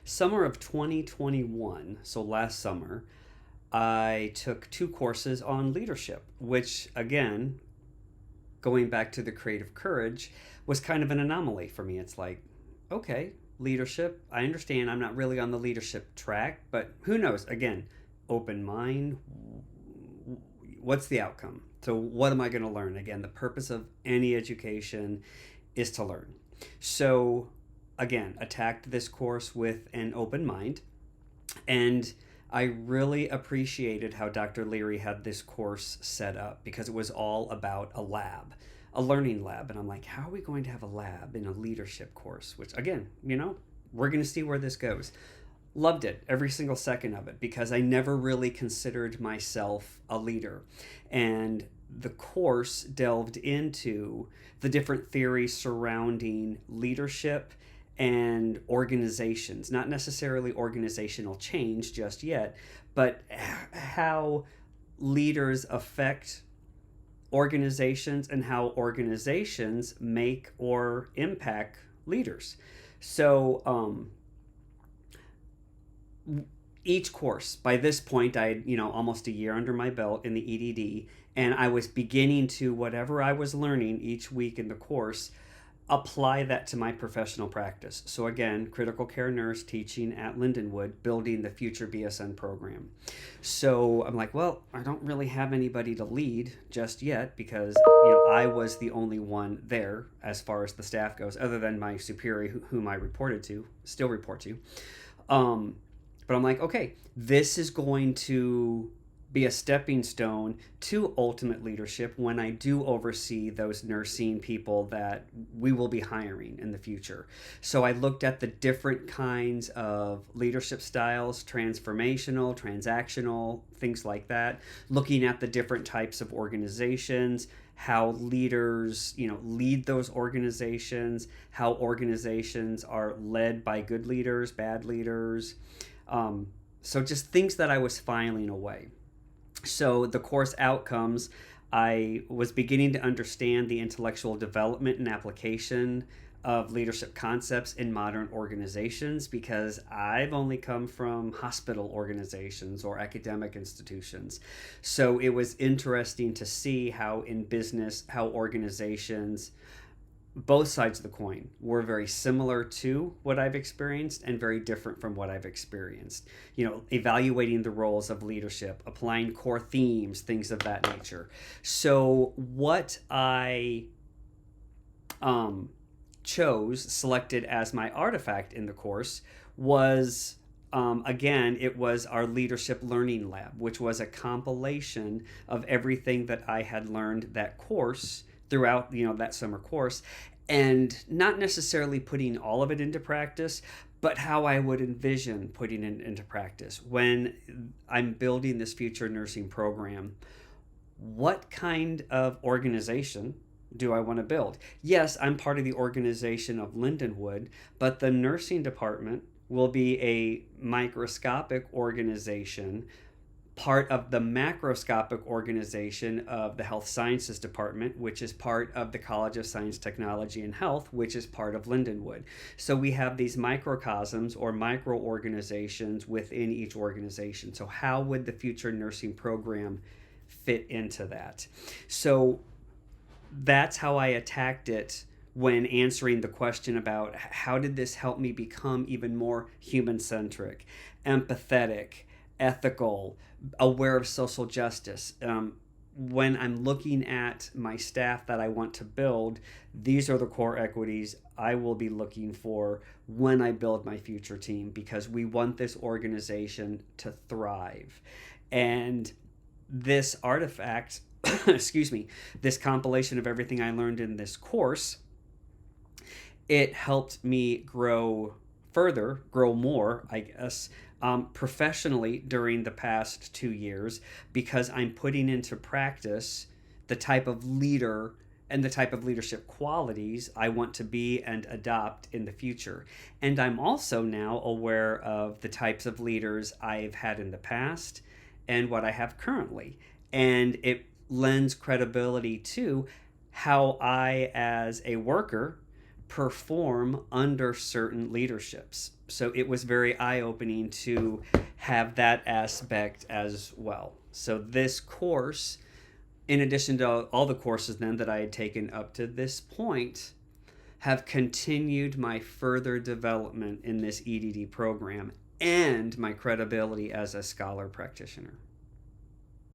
Summer of 2021, so last summer, I took two courses on leadership, which, again, going back to the creative courage, was kind of an anomaly for me. It's like, okay, leadership, I understand I'm not really on the leadership track, but who knows? Again, open mind, what's the outcome? So, what am I going to learn? Again, the purpose of any education is to learn. So, again, attacked this course with an open mind. And I really appreciated how Dr. Leary had this course set up because it was all about a lab, a learning lab. And I'm like, how are we going to have a lab in a leadership course? Which, again, we're going to see where this goes. Loved it, every single second of it, because I never really considered myself a leader. And the course delved into the different theories surrounding leadership and organizations, not necessarily organizational change just yet, but how leaders affect organizations and how organizations make or impact leaders. So, each course, by this point I had almost a year under my belt in the EDD, and I was beginning to, whatever I was learning each week in the course, apply that to my professional practice. So again, critical care nurse teaching at Lindenwood, building the future BSN program. So I'm like, well, I don't really have anybody to lead just yet because I was the only one there as far as the staff goes, other than my superior whom I still report to. But I'm like, okay, this is going to be a stepping stone to ultimate leadership when I do oversee those nursing people that we will be hiring in the future. So I looked at the different kinds of leadership styles, transformational, transactional, things like that, looking at the different types of organizations, how leaders, lead those organizations, how organizations are led by good leaders, bad leaders. So just things that I was filing away. So the course outcomes, I was beginning to understand the intellectual development and application of leadership concepts in modern organizations because I've only come from hospital organizations or academic institutions. So it was interesting to see how in business, how organizations, both sides of the coin were very similar to what I've experienced and very different from what I've experienced. Evaluating the roles of leadership, applying core themes, things of that nature. So what I selected as my artifact in the course was again, it was our leadership learning lab, which was a compilation of everything that I had learned that course throughout that summer course, and not necessarily putting all of it into practice, but how I would envision putting it into practice when I'm building this future nursing program. What kind of organization do I want to build? Yes, I'm part of the organization of Lindenwood, but the nursing department will be a microscopic organization, part of the macroscopic organization of the Health Sciences Department, which is part of the College of Science, Technology, and Health, which is part of Lindenwood. So we have these microcosms or micro-organizations within each organization. So how would the future nursing program fit into that? So that's how I attacked it when answering the question about how did this help me become even more human-centric, empathetic, ethical, aware of social justice. When I'm looking at my staff that I want to build, these are the core equities I will be looking for when I build my future team, because we want this organization to thrive. And this artifact, excuse me, this compilation of everything I learned in this course, it helped me grow more, I guess, professionally during the past 2 years, because I'm putting into practice the type of leader and the type of leadership qualities I want to be and adopt in the future. And I'm also now aware of the types of leaders I've had in the past and what I have currently. And it lends credibility to how I, as a worker, perform under certain leaderships. So it was very eye-opening to have that aspect as well. So this course, in addition to all the courses then that I had taken up to this point, have continued my further development in this EDD program and my credibility as a scholar practitioner.